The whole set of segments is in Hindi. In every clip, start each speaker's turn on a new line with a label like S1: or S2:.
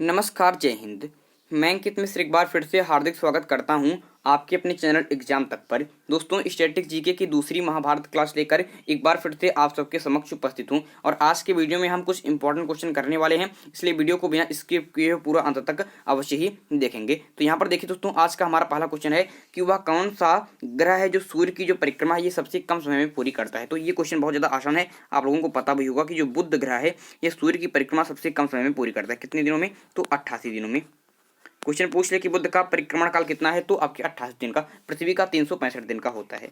S1: नमस्कार, जय हिंद। मैं अंकित मिश्र एक बार फिर से हार्दिक स्वागत करता हूं आपके अपने चैनल एग्जाम तक पर। दोस्तों, स्टैटिक जीके की दूसरी महाभारत क्लास लेकर एक बार फिर से आप सबके समक्ष उपस्थित हूं और आज के वीडियो में हम कुछ इंपॉर्टेंट क्वेश्चन करने वाले हैं, इसलिए वीडियो को बिना स्किप किए पूरा अंत तक अवश्य ही देखेंगे। तो यहाँ पर देखिए दोस्तों, आज का हमारा पहला क्वेश्चन है कि वह कौन सा ग्रह है जो सूर्य की जो परिक्रमा है ये सबसे कम समय में पूरी करता है। तो ये क्वेश्चन बहुत ज़्यादा आसान है, आप लोगों को पता भी होगा कि जो बुध ग्रह है ये सूर्य की परिक्रमा सबसे कम समय में पूरी करता है। कितने दिनों में? तो 88 दिनों में। क्वेश्चन पूछ ले कि बुध का परिक्रमण काल कितना है, तो आपके 88 दिन का। पृथ्वी का 365 दिन का होता है।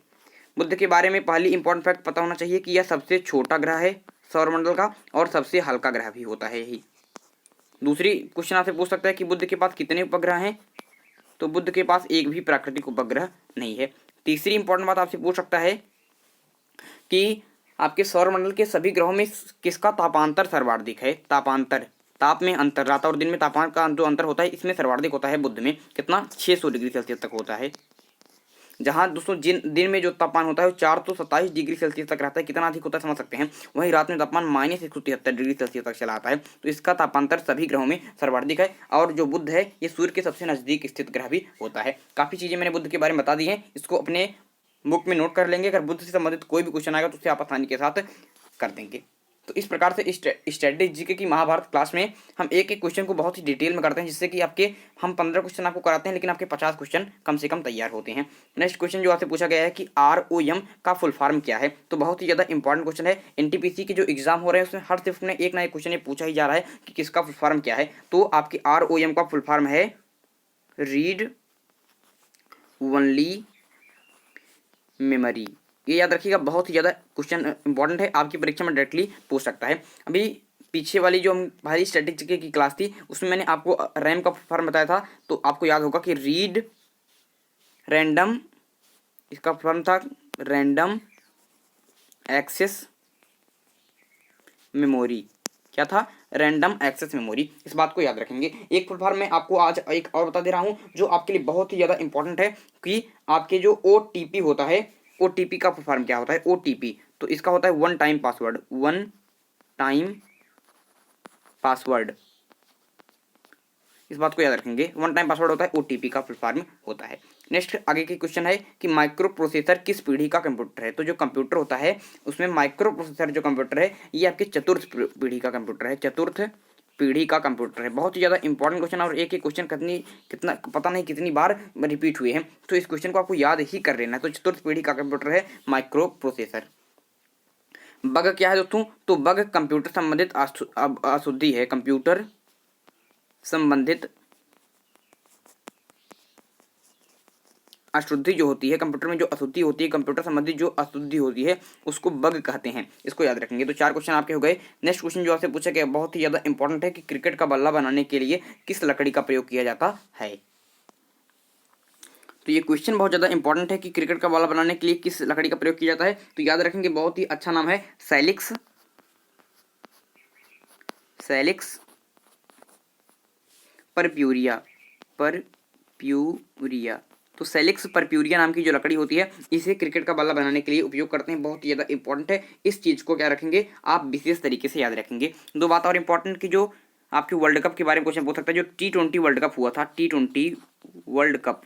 S1: बुध के बारे में पहली इंपॉर्टेंट फैक्ट पता होना चाहिए कि यह सबसे छोटा ग्रह है सौरमंडल का और सबसे हल्का ग्रह भी होता है यही। दूसरी क्वेश्चन आपसे पूछ सकता है कि बुध के पास कितने उपग्रह हैं, तो बुध के पास एक भी प्राकृतिक उपग्रह नहीं है। तीसरी इंपॉर्टेंट बात आपसे पूछ सकता है कि आपके सौरमंडल के सभी ग्रहों में किसका तापांतर सर्वाधिक है। तापांतर, ताप में अंतर, रात और दिन में तापमान का जो अंतर होता है इसमें सर्वाधिक होता है बुध में। कितना? 600 डिग्री सेल्सियस तक होता है। जहां दोस्तों दिन में जो तापमान होता है वो 427 डिग्री सेल्सियस तक रहता है। कितना अधिक होता है समझ सकते हैं। वहीं रात में तापमान -173 डिग्री सेल्सियस तक चला आता है। तो इसका तापांतर सभी ग्रहों में सर्वाधिक है और जो बुध है ये सूर्य के सबसे नजदीक स्थित ग्रह भी होता है। काफी चीजें मैंने बुध के बारे में बता दी हैं, इसको अपने बुक में नोट कर लेंगे। अगर बुध से संबंधित कोई भी क्वेश्चन आएगा तो उसे आप आसानी के साथ कर देंगे। तो इस प्रकार से स्टैटिक जीके की महाभारत क्लास में हम एक एक क्वेश्चन को बहुत ही डिटेल में करते हैं, जिससे कि आपके हम 15 क्वेश्चन आपको कराते हैं लेकिन आपके 50 क्वेश्चन कम से कम तैयार होते हैं। नेक्स्ट क्वेश्चन जो आपसे पूछा गया है कि ROM का फुल फॉर्म क्या है, तो बहुत ही ज़्यादा इंपॉर्टेंट क्वेश्चन है। NTPC के जो एग्जाम हो रहे हैं उसमें हर शिफ्ट में एक ना एक क्वेश्चन ये पूछा ही जा रहा है कि किसका फुल फॉर्म क्या है। तो आपकी ROM का फुल फॉर्म है रीड ओनली मेमोरी। ये याद रखिएगा, बहुत ही ज़्यादा क्वेश्चन इंपॉर्टेंट है, आपकी परीक्षा में डायरेक्टली पूछ सकता है। अभी पीछे वाली जो हमारी स्टैटिस्टिक्स की क्लास थी उसमें मैंने आपको रैम का फॉर्म बताया था, तो आपको याद होगा कि रीड रैंडम, इसका फॉर्म था रैंडम एक्सेस मेमोरी। क्या था? Random access memory. इस बात को याद रखेंगे। एक फुल फॉर्म मैं आपको आज एक और बता दे रहा हूं जो आपके लिए बहुत ही ज़्यादा इंपॉर्टेंट है कि आपके जो OTP होता है, OTP का फुल फॉर्म क्या होता है। OTP तो इसका होता है one time password. One time password, इस बात को याद रखेंगे। वन टाइम पासवर्ड होता है, OTP का फुल फॉर्म होता है। नेक्स्ट आगे की क्वेश्चन है कि माइक्रो प्रोसेसर किस पीढ़ी का कंप्यूटर है। तो जो कंप्यूटर होता है उसमें माइक्रो प्रोसेसर जो कंप्यूटर है ये आपके चतुर्थ पीढ़ी का कंप्यूटर है। चतुर्थ पीढ़ी का कंप्यूटर है। बहुत ही ज़्यादा इंपॉर्टेंट क्वेश्चन और एक क्वेश्चन कितना पता नहीं कितनी बार रिपीट हुए हैं, तो इस क्वेश्चन को आपको याद ही कर लेना है। तो चतुर्थ पीढ़ी का कंप्यूटर है माइक्रो प्रोसेसर। बग क्या है दोस्तों? तो बग कंप्यूटर संबंधित अशुद्धि है। कंप्यूटर संबंधित अशुद्धि जो होती है, कंप्यूटर में जो अशुद्धि होती है, कंप्यूटर संबंधित जो अशुद्धि होती है उसको बग कहते हैं। इसको याद रखेंगे। तो 4 क्वेश्चन आपके हो गए। नेक्स्ट क्वेश्चन जो आपसे पूछा गया बहुत ही ज़्यादा इंपॉर्टेंट है कि क्रिकेट का बल्ला बनाने के लिए किस लकड़ी का प्रयोग किया जाता है। तो ये क्वेश्चन बहुत ज़्यादा इंपॉर्टेंट है कि क्रिकेट का बल्ला बनाने के लिए किस लकड़ी का प्रयोग किया जाता है। तो याद रखेंगे, बहुत ही अच्छा नाम है सैलिक्स। Salix purpurea. परप्यूरिया, तो सैलिक्स परप्यूरिया नाम की जो लकड़ी होती है इसे क्रिकेट का बल्ला बनाने के लिए उपयोग करते हैं। बहुत ही ज़्यादा इंपॉर्टेंट है, इस चीज़ को क्या रखेंगे आप विशेष तरीके से याद रखेंगे। 2 बात और इंपॉर्टेंट कि जो आपके वर्ल्ड कप के बारे में क्वेश्चन पूछ सकता है। जो T20 वर्ल्ड कप हुआ था, T20 वर्ल्ड कप,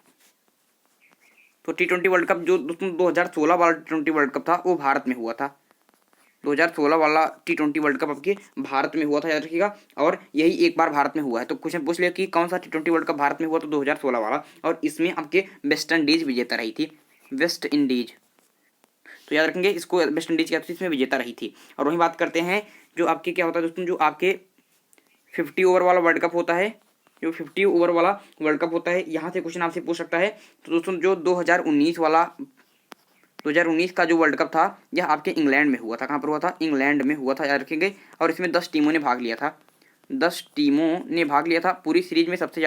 S1: तो T20 वर्ल्ड कप जो 2016 वाला T20 वर्ल्ड कप था वो भारत में हुआ था। 2016 वाला T20 वर्ल्ड कप आपके भारत में हुआ था, याद रखिएगा। और यही एक बार भारत में हुआ है। तो क्वेश्चन पूछ लिया कि कौन सा T20 वर्ल्ड कप भारत में हुआ, तो 2016 वाला, और इसमें आपके वेस्ट इंडीज विजेता रही थी। वेस्ट इंडीज, तो याद रखेंगे इसको, वेस्ट इंडीज क्या थी इसमें विजेता रही थी। और वहीं बात करते हैं जो आपके क्या होता है दोस्तों, जो आपके 50 ओवर वाला वर्ल्ड कप होता है, जो 50 ओवर वाला वर्ल्ड कप होता है, यहाँ से क्वेश्चन आपसे पूछ सकता है। तो दोस्तों जो 2019 का जो वर्ल्ड कप था यह आपके इंग्लैंड में हुआ था। कहाँ पर हुआ था? इंग्लैंड में हुआ था, याद रखेंगे। और इसमें 10 टीमों ने भाग लिया था। 10 टीमों ने भाग लिया था। पूरी सीरीज में सबसे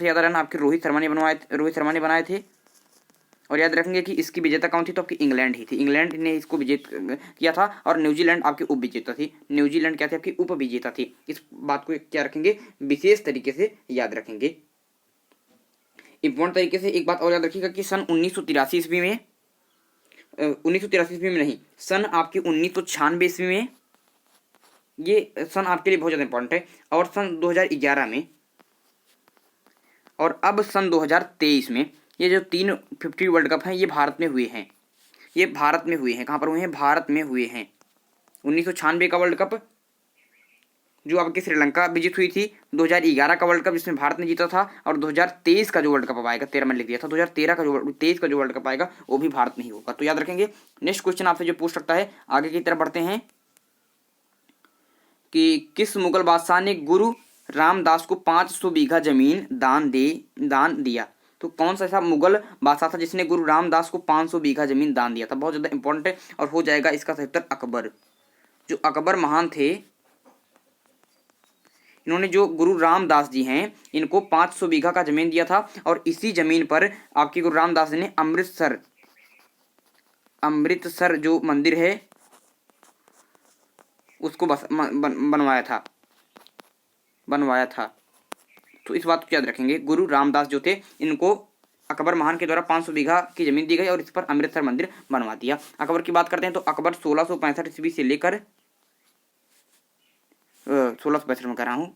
S1: ज़्यादा रन आपके रोहित शर्मा ने बनाए थे। और याद रखेंगे कि इसकी विजेता कौन थी, तो आपकी इंग्लैंड ही थी। इंग्लैंड ने इसको विजेत किया था और न्यूजीलैंड आपकी उप विजेता थी। न्यूजीलैंड क्या थी? आपकी उप विजेता थी। इस बात को क्या रखेंगे, विशेष तरीके से याद रखेंगे। इंपॉर्टेंट तरीके से एक बात और याद रखिएगा कि सन 1983 ईस्वी में 1983 ईस्वी में नहीं, सन आपकी 1996 ईस्वी में ये सन आपके लिए बहुत ज़्यादा इंपॉर्टेंट है। और सन 2011 में और अब सन 2023 में ये जो 350 वर्ल्ड कप हैं ये भारत में हुए हैं। ये भारत में हुए हैं। कहाँ पर हुए हैं? भारत में हुए हैं। 1996 का वर्ल्ड कप जो आपकी श्रीलंका विजित हुई थी, 2011 का वर्ल्ड कप जिसमें भारत ने जीता था, और 2023 का जो वर्ल्ड कप आएगा, 13 मैंने लिख दिया था, 2013 का जो 23 का जो वर्ल्ड कप आएगा वो भी भारत में ही होगा। तो याद रखेंगे। नेक्स्ट क्वेश्चन आपसे जो पूछ सकता है, आगे की तरफ बढ़ते हैं कि किस मुगल बादशाह ने गुरु रामदास को 500 बीघा जमीन दान दिया? तो कौन सा ऐसा मुगल बादशाह था जिसने गुरु रामदास को 500 बीघा जमीन दान दिया था? बहुत ज़्यादा इंपॉर्टेंट है और हो जाएगा इसका सही उत्तर अकबर। जो अकबर महान थे, इन्होंने जो गुरु रामदास जी हैं इनको 500 बीघा का जमीन दिया था, और इसी जमीन पर आपकी गुरु रामदास जी ने अमृतसर जो मंदिर है उसको बनवाया था। तो इस बात को याद रखेंगे। गुरु रामदास जो थे इनको अकबर महान के द्वारा 500 बीघा की जमीन दी गई और इस पर अमृतसर मंदिर बनवा दिया। अकबर की बात करते हैं तो अकबर 1665 ईस्वी से लेकर 1665 में कर रहा हूँ,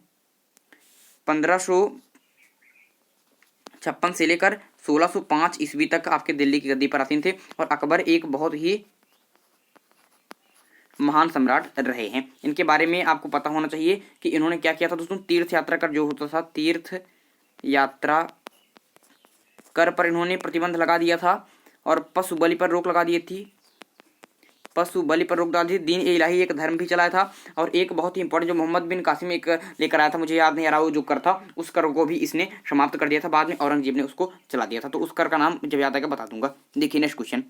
S1: 1556 से लेकर 1605 ईस्वी तक आपके दिल्ली की गद्दी पर आसीन थे, और अकबर एक बहुत ही महान सम्राट रहे हैं। इनके बारे में आपको पता होना चाहिए कि इन्होंने क्या किया था दोस्तों। तीर्थ यात्रा कर जो होता था, तीर्थ यात्रा कर पर इन्होंने प्रतिबंध लगा दिया था, और पशु बलि पर रोक लगा दी थी। दीन इलाही एक धर्म भी चलाया था, और एक बहुत ही इंपॉर्टेंट जो मोहम्मद बिन कासिम एक लेकर आया था, मुझे याद नहीं आ रहा वो जो कर था, उस कर को भी इसने समाप्त कर दिया था। बाद में औरंगजेब ने उसको चला दिया था। तो उस कर का नाम जब याद आएगा बता दूंगा। देखिए नेक्स्ट क्वेश्चन,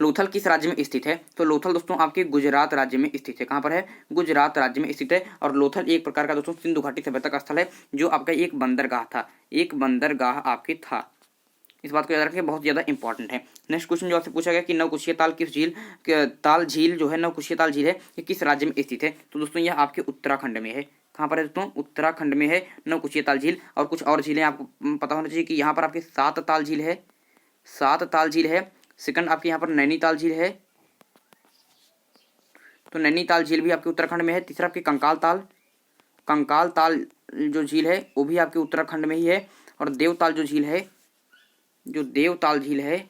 S1: लोथल किस राज्य में स्थित है? तो लोथल दोस्तों आपके गुजरात राज्य में स्थित है। कहाँ पर है? गुजरात राज्य में स्थित है। और लोथल एक प्रकार का दोस्तों सिंधु घाटी सभ्यता का स्थल है, जो आपका एक बंदरगाह था, एक बंदरगाह आपके था। इस बात को याद रखिए, बहुत ज़्यादा इंपॉर्टेंट है। नेक्स्ट क्वेश्चन जो आपसे पूछा गया कि नवकुशिया ताल किस झील जो है, नवकुशिया ताल झील है, ये किस राज्य में स्थित है? तो दोस्तों यह आपके उत्तराखंड में है। कहाँ पर है दोस्तों? उत्तराखंड में है नवकुशिया ताल झील। और कुछ और झीलें आपको पता होना चाहिए कि यहाँ पर आपके 7 ताल झील है, 7 ताल झील है। सेकंड आपके यहाँ पर नैनीताल झील है, तो नैनीताल झील भी आपके उत्तराखंड में है। तीसरा आपके कंकाल ताल जो झील है वो भी आपके उत्तराखंड में ही है। और देवताल जो देवताल झील है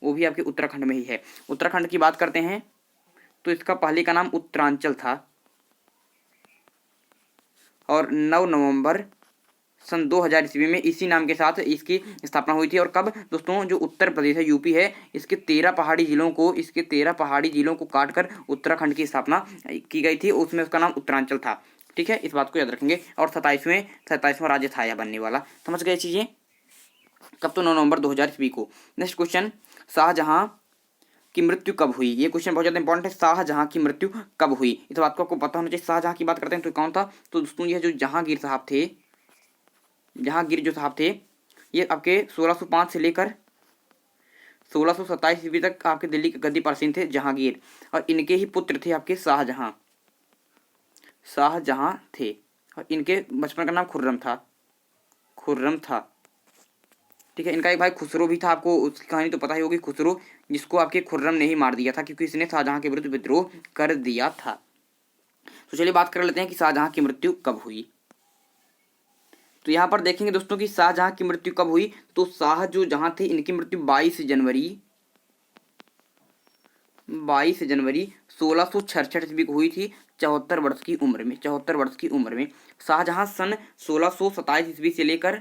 S1: वो भी आपके उत्तराखंड में ही है। उत्तराखंड की बात करते हैं तो इसका पहले का नाम उत्तरांचल था, और 9 नवंबर सन 2000 ईस्वी में इसी नाम के साथ इसकी स्थापना हुई थी। और कब दोस्तों? जो उत्तर प्रदेश है, यूपी है, इसके 13 पहाड़ी जिलों को काटकर उत्तराखंड की स्थापना की गई थी, उसमें उसका नाम उत्तरांचल था। ठीक है, इस बात को याद रखेंगे। और 27वां राज्य था यह बनने वाला। समझ गए चीजें? कब? तो 9 नवंबर 2000 ईस्वी को। नेक्स्ट क्वेश्चन, शाहजहां की मृत्यु कब हुई? ये क्वेश्चन बहुत ज्यादा इंपॉर्टेंट है। शाहजहां की मृत्यु कब हुई? इस बात को आपको पता होना चाहिए। शाहजहां की बात करते हैं तो कौन था? तो दोस्तों ये जो जहांगीर जो साहब थे, ये आपके 1605 से लेकर 1627 ईस्वी तक आपके दिल्ली के गद्दी पर आसीन थे जहांगीर, और इनके ही पुत्र थे आपके शाहजहां थे। और इनके बचपन का नाम खुर्रम था। ठीक है, इनका एक भाई खुसरो भी था, आपको उसकी कहानी तो पता ही होगी, खुसरो, जिसको आपके खुर्रम ने ही मार दिया था क्योंकि इसने शाहजहां के विरुद्ध विद्रोह कर दिया था। तो चलिए बात कर लेते हैं कि शाहजहां की मृत्यु कब हुई। तो यहाँ पर देखेंगे दोस्तों कि शाहजहां की मृत्यु कब हुई। तो शाहजहां थे, इनकी मृत्यु 22 जनवरी 1666 ईस्वी को हुई थी, 74 वर्ष की उम्र में। शाहजहां सन 1627 ईस्वी से लेकर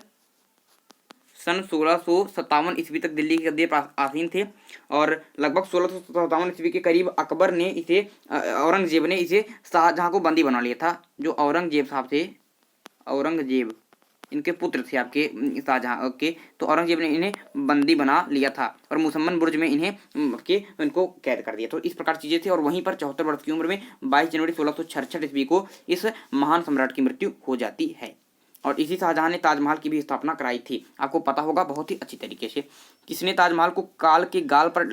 S1: सन 1657 ईस्वी तक दिल्ली के गद्दी पर आसीन थे, और लगभग 1657 ईस्वी के करीब औरंगजेब ने इसे शाहजहां को बंदी बना लिया था। जो औरंगजेब साहब थे, औरंगजेब इनके पुत्र थे आपके शाहजहां के, तो औरंगजेब ने इन्हें बंदी बना लिया था और मुसम्मन बुर्ज में इनको कैद कर दिया। तो इस प्रकार चीजें थी, और वहीं पर 74 वर्ष की उम्र में 22 जनवरी 1666 ईस्वी को इस महान सम्राट की मृत्यु हो जाती है। और इसी शाहजहां ने ताजमहल की भी स्थापना कराई थी, आपको पता होगा बहुत ही अच्छी तरीके से। किसने ताजमहल को काल के गाल पर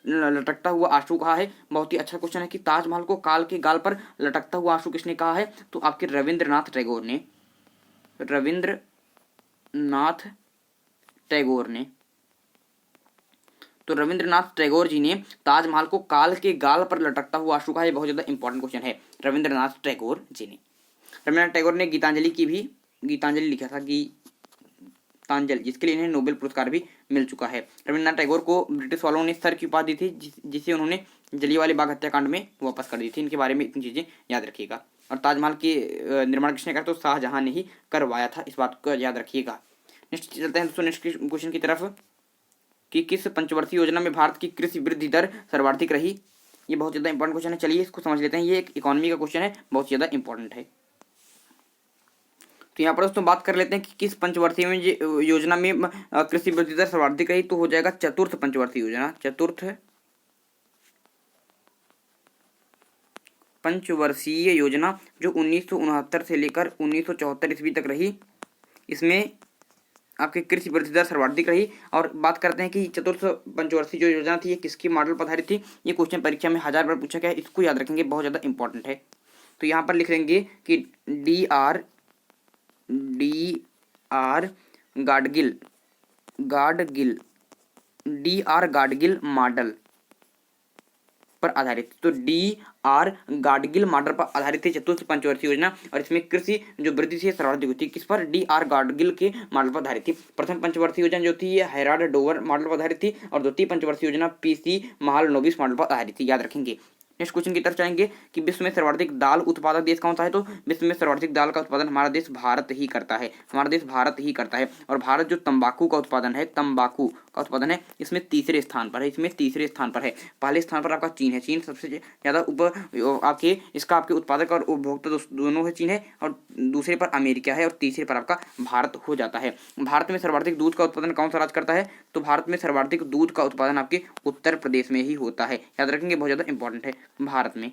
S1: लटकता हुआ आंसू कहा है? बहुत ही अच्छा क्वेश्चन है कि ताजमहल को काल के गाल पर लटकता हुआ आंसू किसने कहा है? तो आपके रविंद्रनाथ टैगोर ने। तो रविंद्रनाथ टैगोर जी ने ताजमहल को काल के गाल पर लटकता हुआ अशोका, ये बहुत ज्यादा इंपॉर्टेंट क्वेश्चन है। रविंद्रनाथ टैगोर जी ने, रविंद्रनाथ टैगोर ने गीतांजलि की भी, गीतांजलि लिखा था, गीतांजलि, जिसके लिए इन्हें नोबेल पुरस्कार भी मिल चुका है। रविंद्रनाथ टैगोर को ब्रिटिश वालों ने सर की उपाधि दी थी, जिसे उन्होंने जलियांवाला बाग हत्याकांड में वापस कर दी थी। इनके बारे में इतनी चीजें याद रखिएगा। और ताजमहल के निर्माण किसने करा, तो शाहजहां ने ही करवाया था, इस बात को याद रखिएगा। नेक्स्ट चलते हैं दोस्तों नेक्स्ट क्वेश्चन की तरफ, कि किस पंचवर्षीय योजना में भारत की कृषि वृद्धि दर सर्वाधिक रही। ये बहुत ज्यादा इंपॉर्टेंट क्वेश्चन है, चलिए इसको समझ लेते हैं। ये एक इकोनॉमी का क्वेश्चन है, बहुत ज्यादा इंपॉर्टेंट है। तो यहाँ पर दोस्तों बात कर लेते हैं कि किस पंचवर्षीय योजना में कृषि वृद्धि दर सर्वाधिक रही, तो हो जाएगा चतुर्थ पंचवर्षीय योजना। चतुर्थ पंचवर्षीय योजना जो 1969 से लेकर 1974 ईस्वी तक रही, इसमें आपकी कृषि वृद्धि दर सर्वाधिक रही। और बात करते हैं कि चतुर्थ पंचवर्षीय जो योजना थी, ये किसकी मॉडल पर आधारित थी। ये क्वेश्चन परीक्षा में 1000 बार पूछा गया है, इसको याद रखेंगे, बहुत ज़्यादा इंपॉर्टेंट है। तो यहाँ पर लिख लेंगे कि डी आर गाडगिल मॉडल पर आधारित। तो डी आर गाडगिल मॉडल पर आधारित है चतुर्थ पंचवर्षीय योजना, और इसमें कृषि जो वृद्धि थी सर्वाधिक हुई थी। किस पर, डी आर गाडगिल के मॉडल पर आधारित थी। प्रथम पंचवर्षीय योजना जो थी ये हेराल्ड डोवर मॉडल पर आधारित थी, और द्वितीय पंचवर्षीय योजना पीसी महालनोबिस मॉडल पर आधारित थी, याद रखेंगे। नेक्स्ट क्वेश्चन की तरफ जाएंगे कि विश्व में सर्वाधिक दाल उत्पादक देश कौन सा है, तो विश्व में सर्वाधिक दाल का उत्पादन हमारा देश भारत ही करता है, हमारा देश भारत ही करता है। और भारत जो तंबाकू का उत्पादन है, इसमें तीसरे स्थान पर है, पहले स्थान पर आपका चीन है। चीन सबसे ज्यादा आपके उत्पादक और उपभोक्ता दोनों है, चीन है, और दूसरे पर अमेरिका है, और तीसरे पर आपका भारत हो जाता है। भारत में सर्वाधिक दूध का उत्पादन कौन सा राज्य करता है, तो भारत में सर्वाधिक दूध का उत्पादन आपके उत्तर प्रदेश में ही होता है, याद रखेंगे, बहुत ज्यादा इंपॉर्टेंट है भारत में।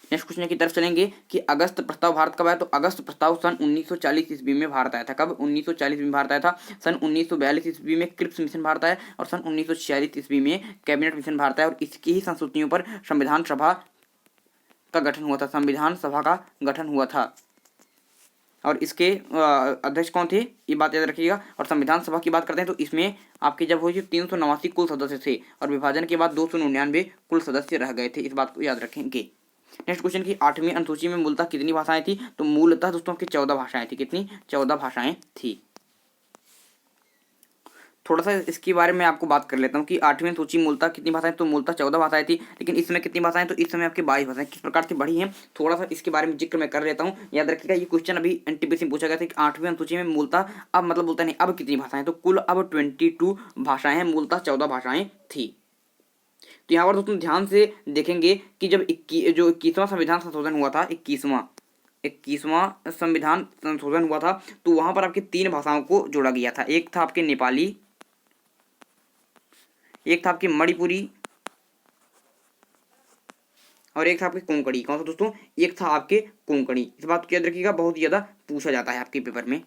S1: नेक्स्ट क्वेश्चन की तरफ चलेंगे कि अगस्त प्रस्ताव भारत कब आया, तो अगस्त प्रस्ताव सन 1940 ईस्वी में भारत आया था। कब, 1940 में भारत आया था। सन 1942 ईस्वी में क्रिप्स मिशन भारत आया, और सन 1946 ईस्वी में कैबिनेट मिशन भारत आया, और इसकी ही संस्तुतियों पर संविधान सभा का गठन हुआ था, और इसके अध्यक्ष कौन थे, ये बात याद रखिएगा। और संविधान सभा की बात करते हैं तो इसमें आपके जब हुई 389 कुल सदस्य थे, और विभाजन के बाद 299 कुल सदस्य रह गए थे, इस बात को याद रखेंगे। नेक्स्ट क्वेश्चन की 8वीं अनुसूची में मूलतः कितनी भाषाएं थी, तो मूलतः दोस्तों की 14 भाषाएं थी। कितनी, 14 भाषाएं थी। थोड़ा सा इसके बारे में आपको बात कर लेता हूँ कि 8वीं सूची मूलतः कितनी भाषाएं, तो मूलतः 14 भाषाएं थी, लेकिन इस समय कितनी भाषाएं, तो इस समय आपकी 22 भाषाएं किस प्रकार से बढ़ी हैं, थोड़ा सा इसके बारे में जिक्र मैं कर लेता हूँ। याद रखिएगा, ये क्वेश्चन अभी एनटीपीसी में पूछा गया था कि 8वीं अनुसूची में मूलतः अब मतलब बोलता नहीं अब कितनी भाषाएं, तो कुल अब 22 भाषाएं हैं, मूलतः 14 भाषाएं थी। तो यहाँ पर दोस्तों ध्यान से देखेंगे कि जब 21वां संविधान संशोधन हुआ था, 21वां संविधान संशोधन हुआ था, तो वहां पर आपकी 3 भाषाओं को जोड़ा गया था। एक था आपके नेपाली, एक था आपकी मणिपुरी, और एक था आपके कोंकणी। कौन सा दोस्तों, एक था आपके कोंकणी। इस बात को याद रखिएगा, बहुत ज्यादा पूछा जाता है आपके पेपर में।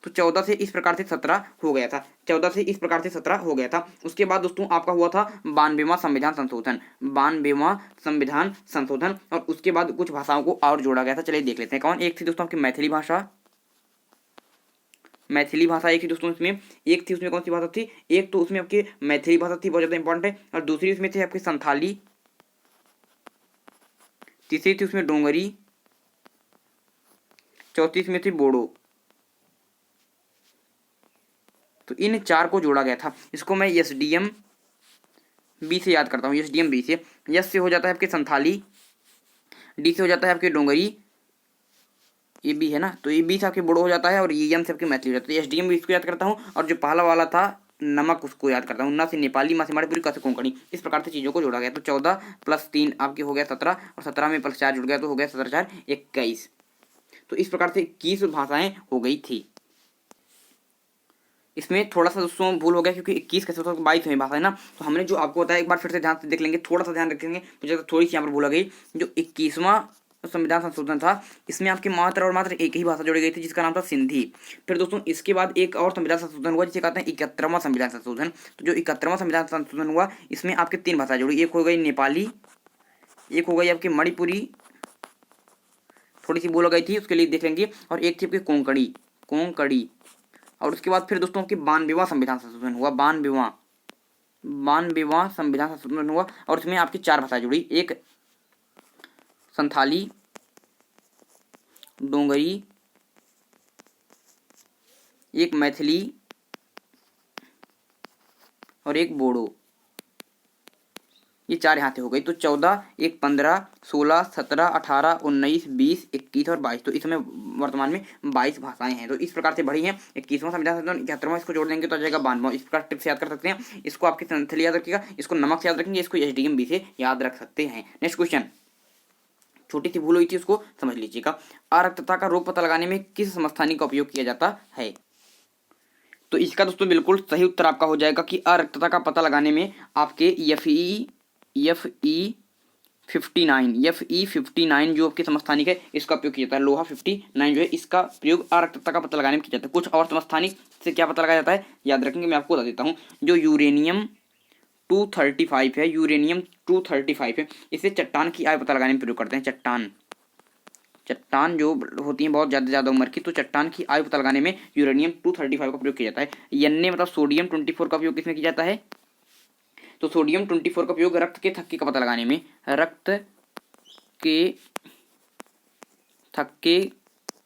S1: तो 14 से इस प्रकार से 17 हो गया था, 14 से इस प्रकार से 17 हो गया था। उसके बाद दोस्तों आपका हुआ था 92वां संविधान संशोधन, और उसके बाद कुछ भाषाओं को और जोड़ा गया था। चलिए देख लेते हैं कौन। एक थी दोस्तों आपकी मैथिली भाषा एक थी दोस्तों इसमें। एक थी उसमें कौन सी भाषा थी, एक तो उसमें आपकी मैथिली भाषा थी, बहुत ज्यादा इंपॉर्टेंट है, और दूसरी उसमें थी आपकी संथाली, तीसरी थी उसमें डोंगरी, चौथी इसमें थी बोडो। तो इन 4 को जोड़ा गया था। इसको मैं एसडीएम बी से याद करता हूँ, एसडीएम बी से। यस से हो जाता है आपके संथाली, डी से हो जाता है आपके डोंगरी, ये बी है ना, तो ये बी से आपके बोडो हो जाता है, और ये एम से आपकी मैथिली हो जाता है। एसडीएम बी इसको याद करता हूँ, और जो पहला वाला था नमक उसको याद करता हूँ। ना से नेपाली, मा से मणिपुरी, का से कोंकणी, इस प्रकार से चीज़ों को जोड़ा गया। तो 14 + 3 आपके हो गया 17, और 17 में +4 जुड़ गया तो हो गया 17 × 4 = 21। तो इस प्रकार से 21 भाषाएं हो गई थी। इसमें थोड़ा सा दोस्तों भूल हो गया, क्योंकि 21 कैसे होता है, 22 में भाषा है ना। तो हमने जो आपको बताया एक बार फिर से ध्यान से देख लेंगे, थोड़ा सा ध्यान रखेंगे, मुझे थोड़ी सी यहाँ पर भूल हो गई। जो 21वां संविधान संशोधन था, इसमें आपकी मात्र एक ही भाषा जोड़ी गई थी, जिसका नाम था सिंधी। फिर दोस्तों इसके बाद एक और संविधान संशोधन हुआ, जिसे कहते हैं 71वां संविधान संशोधन। तो जो 71वां संविधान संशोधन हुआ, इसमें आपकी 3 भाषा जोड़ी, एक हो गई नेपाली, एक हो गई आपकी मणिपुरी, थोड़ी सी भूल हो गई थी, उसके लिए देख लेंगे, और एक थी आपकी कोंकणी। और उसके बाद फिर दोस्तों की 92वां संविधान संशोधन हुआ, 92वां संविधान संशोधन हुआ। और उसमें आपकी 4 भाषाएं जुड़ी, एक संथाली, डोंगरी, एक मैथिली और एक बोडो। ये 4 यहाँ से हो गई। तो 14, एक 15, 16, 17, 18, 19, 20, 21 और 22। तो इसमें वर्तमान में 22 भाषाएं हैं। तो इस प्रकार से बढ़ी हैं। 21वां संविधान संशोधन, 71वां, इसको जोड़ देंगे तो आ जाएगा 92वां। इस प्रकार टिप्स याद कर सकते हैं। इसको आपके संथाली याद रखिएगा, इसको नमक से याद रखेंगे, इसको एसडीएम से याद रख सकते हैं। नेक्स्ट क्वेश्चन, छोटी सी भूल हुई थी उसको समझ लीजिएगा। अरक्तता का रोग पता लगाने में किस समस्थानी का उपयोग किया जाता है? तो इसका दोस्तों बिल्कुल सही उत्तर आपका हो जाएगा कि अरक्तता का पता लगाने में आपके Fe59 जो आपके समस्थानिक है इसका उपयोग किया जाता है। लोहा 59 जो है इसका प्रयोग अरक्तता का पता लगाने में किया जाता है। कुछ और समस्थानिक से क्या पता लगाया जाता है याद रखेंगे, मैं आपको बता देता हूँ। जो यूरेनियम 235 है, यूरेनियम 235 है, इसे चट्टान की आयु पता लगाने में प्रयोग करते हैं। चट्टान जो होती है बहुत ज़्यादा उम्र की, तो चट्टान की आयु पता लगाने में यूरेनियम 235 का प्रयोग किया जाता है। Na मतलब सोडियम 24 का उपयोग किसमें किया जाता है? तो सोडियम 24 का उपयोग रक्त के थक्के का पता लगाने में, रक्त के थक्के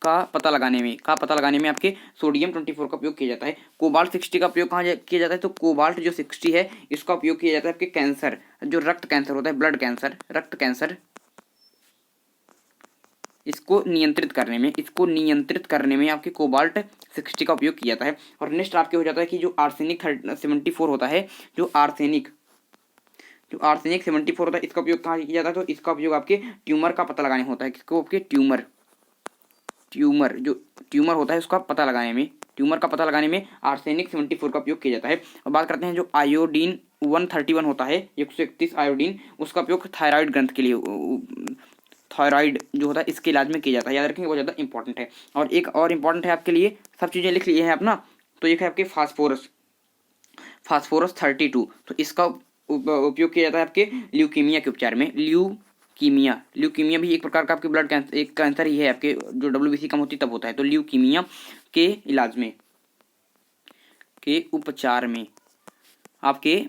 S1: का पता लगाने में आपके सोडियम 24 का उपयोग किया जाता है। कोबाल्ट 60 का उपयोग कहाँ किया जाता है? तो कोबाल्ट जो 60 है इसका उपयोग किया जाता है आपके कैंसर, जो रक्त कैंसर होता है, ब्लड कैंसर, रक्त कैंसर, इसको नियंत्रित करने में आपके कोबाल्ट 60 का उपयोग किया जाता है। और नेक्स्ट आपके हो जाता है कि जो आर्सेनिक 74 होता है, जो आर्सेनिक 74 होता है, इसका उपयोग कहाँ किया जाता है? तो इसका उपयोग आपके ट्यूमर का पता लगाने होता है। किसको? आपके ट्यूमर जो ट्यूमर होता है उसका पता लगाने में आर्सेनिक 74 का उपयोग किया जाता है। और बात करते हैं जो आयोडीन 131 होता है, 131 आयोडीन, उसका उपयोग थायराइड ग्रंथ के लिए, थायराइड जो होता है इसके इलाज में किया जाता है। याद रखेंगे, बहुत ज़्यादा इंपॉर्टेंट है। और एक और इंपॉर्टेंट है आपके लिए, सब चीज़ें लिख लिए हैं अपना। तो एक है आपके फास्फोरस 32, तो इसका उपयोग किया जाता है आपके ल्यूकीमिया के उपचार में। ल्यूकीमिया भी एक प्रकार का आपके ब्लड कैंसर, एक कैंसर ही है आपके, जो WBC कम होती तब होता है। तो ल्यूकीमिया के इलाज में, के उपचार में आपके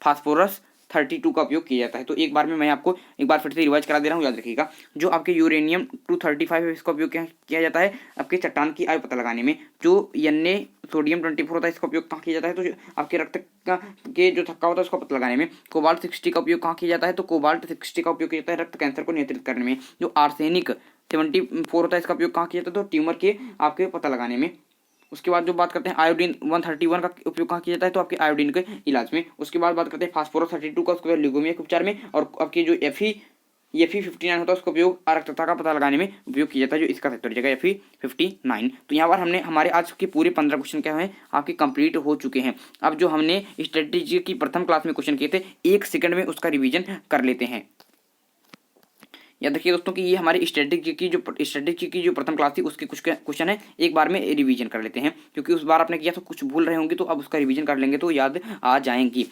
S1: फास्फोरस 32 का उपयोग किया जाता है। तो एक बार में मैं आपको एक बार फिर से रिवाइज करा दे रहा हूँ, याद रखिएगा। जो आपके यूरेनियम 235 है इसका उपयोग किया जाता है आपके चट्टान की आयु पता लगाने में। जो Na सोडियम 24 होता है इसका उपयोग कहाँ किया जाता है? तो आपके रक्त का के जो थक्का होता है उसका पता लगाने में। कोबाल्ट 60 का उपयोग कहाँ किया जाता है? तो कोबाल्ट 60 का उपयोग किया जाता है रक्त कैंसर को नियंत्रित करने में। जो आर्सेनिक 74 होता है इसका उपयोग कहाँ किया जाता है? तो ट्यूमर के आपके पता लगाने में। उसके बाद जो बात करते हैं आयोडीन 131 का उपयोग कहाँ किया जाता है? तो आपके आयोडीन के इलाज में। उसके बाद बात करते हैं फास्फोरस 32 का, उसके बाद ल्यूकेमिया के उपचार में। और आपकी जो Fe59 होता है उसका उपयोग अरक्तता का पता लगाने में उपयोग किया जाता है, जो इसका सेक्टर हो जाएगा Fe59। तो यहाँ पर हमने हमारे आज के पूरे 15 क्वेश्चन क्या हैं आपके कंप्लीट हो चुके हैं। अब जो हमने स्ट्रेटेजी की प्रथम क्लास में क्वेश्चन किए थे, 1 सेकंड में उसका रिविजन कर लेते हैं। याद रखिए दोस्तों कि ये हमारी स्ट्रेटेजी की जो प्रथम क्लास थी उसके कुछ क्वेश्चन है, एक बार में रिवीजन कर लेते हैं, क्योंकि उस बार आपने किया तो कुछ भूल रहे होंगे, तो अब उसका रिवीजन कर लेंगे तो याद आ जाएंगी।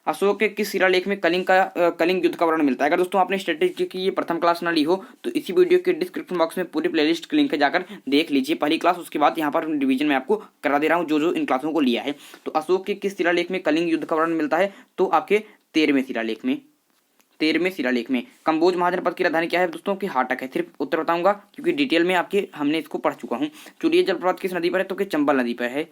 S1: अशोक के किस शिलालेख में कलिंग युद्ध का वर्णन मिलता है? अगर दोस्तों आपने स्ट्रेटेजी की ये प्रथम क्लास ना ली हो तो इसी वीडियो के डिस्क्रिप्शन बॉक्स में पूरी प्लेलिस्ट के लिंक जाकर देख लीजिए पहली क्लास। उसके बाद यहाँ पर रिवीजन में आपको करा दे रहा हूँ जो इन क्लासों को लिया है। तो अशोक के किस शिलालेख में कलिंग युद्ध का वर्णन मिलता है? तो आपके 13वें शिलालेख में। कंबोज महाजनपद की राजधानी क्या है दोस्तों? की हाटक है। सिर्फ उत्तर बताऊंगा क्योंकि डिटेल में आपके हमने इसको पढ़ चुका हूँ। चुरिया जलप्रपात किस नदी पर है? तो कि चंबल नदी पर है।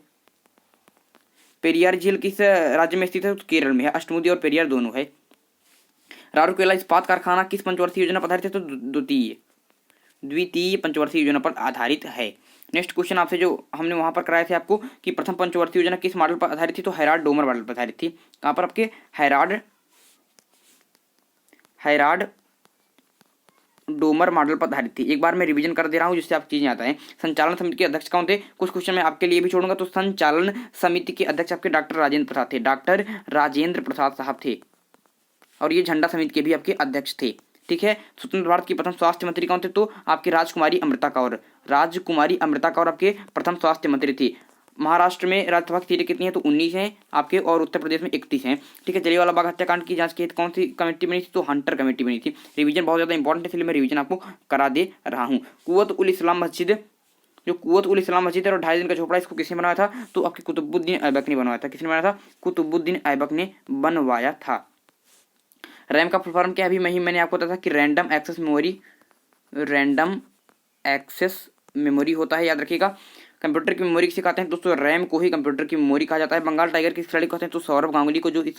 S1: पेरियार झील किस राज्य में स्थित है? तो केरल में है। अष्टमुदी और पेरियार दोनों है। राउरकेला इस्पात कारखाना किस पंचवर्षीय योजना पर आधारित है? तो द्वितीय पंचवर्षीय योजना पर आधारित है। नेक्स्ट क्वेश्चन आपसे जो हमने वहां पर कराए थे आपको कि प्रथम पंचवर्षीय योजना किस मॉडल पर आधारित थी? तो हैराड डोमर मॉडल पर आधारित थी। कहां पर? आपके हैराड डोमर मॉडल पर आधारित थी। एक बार मैं रिवीजन कर दे रहा हूं जिससे आप चीजें आता है। संचालन समिति के अध्यक्ष कौन थे? कुछ क्वेश्चन मैं आपके लिए भी छोड़ूंगा। तो संचालन समिति के अध्यक्ष आपके डॉक्टर राजेंद्र प्रसाद थे। डॉक्टर राजेंद्र प्रसाद साहब थे। और ये झंडा समिति के भी आपके अध्यक्ष थे। ठीक है। स्वतंत्र भारत की प्रथम स्वास्थ्य मंत्री कौन थे? तो आपके राजकुमारी अमृता कौर आपके प्रथम स्वास्थ्य मंत्री थी। महाराष्ट्र में राज्यसभा की सीटें कितनी है? तो 19 हैं आपके, और उत्तर प्रदेश में 31 हैं। ठीक है। जलियांवाला बाग हत्याकांड की जांच की कौन सी कमेटी बनी थी? तो हंटर कमेटी बनी थी। रिवीजन बहुत ज्यादा इंपॉर्टेंट है, इसलिए मैं रिवीजन आपको करा दे रहा हूँ। कुव्वत उल इस्लाम मस्जिद जो कुव्वत उल इस्लाम मस्जिद है और 2.5 दिन का झोपड़ा, इसको किसने बनवाया था? तो आपके कुतुबुद्दीन ऐबक ने बनवाया था। किसने बनवाया था? कुतुबुद्दीन ऐबक ने बनवाया था। रैम का फुल फॉर्म क्या है? अभी मैंने आपको बताया था कि random access memory, random access memory होता है, याद रखिएगा। कंप्यूटर की मेमोरी किसे कहते हैं दोस्तों? रैम को ही कंप्यूटर की मेमोरी कहा जाता है। बंगाल टाइगर किस खिलाड़ी को कहते हैं? तो सौरभ गांगुली को, जो इस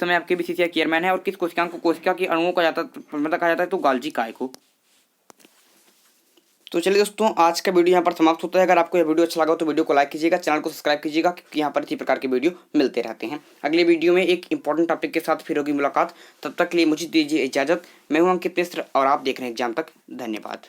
S1: समय आपके बीसीसीआई चेयरमैन है। और किस कोशिकांग को कोशिका के अणुओं का कहा जाता है? तो गाल्जी काय को। तो चलिए दोस्तों, आज का वीडियो यहाँ पर समाप्त होता है। अगर आपको यह वीडियो अच्छा लगा तो वीडियो को लाइक कीजिएगा, चैनल को सब्सक्राइब कीजिएगा, क्योंकि यहाँ पर इसी प्रकार के वीडियो मिलते रहते हैं। अगले वीडियो में एक इंपॉर्टेंट टॉपिक के साथ फिर होगी मुलाकात। तब तक के लिए मुझे दीजिए इजाजत। मैं हूँ अंकित मिश्र और आप देख रहे हैं एग्जाम तक। धन्यवाद।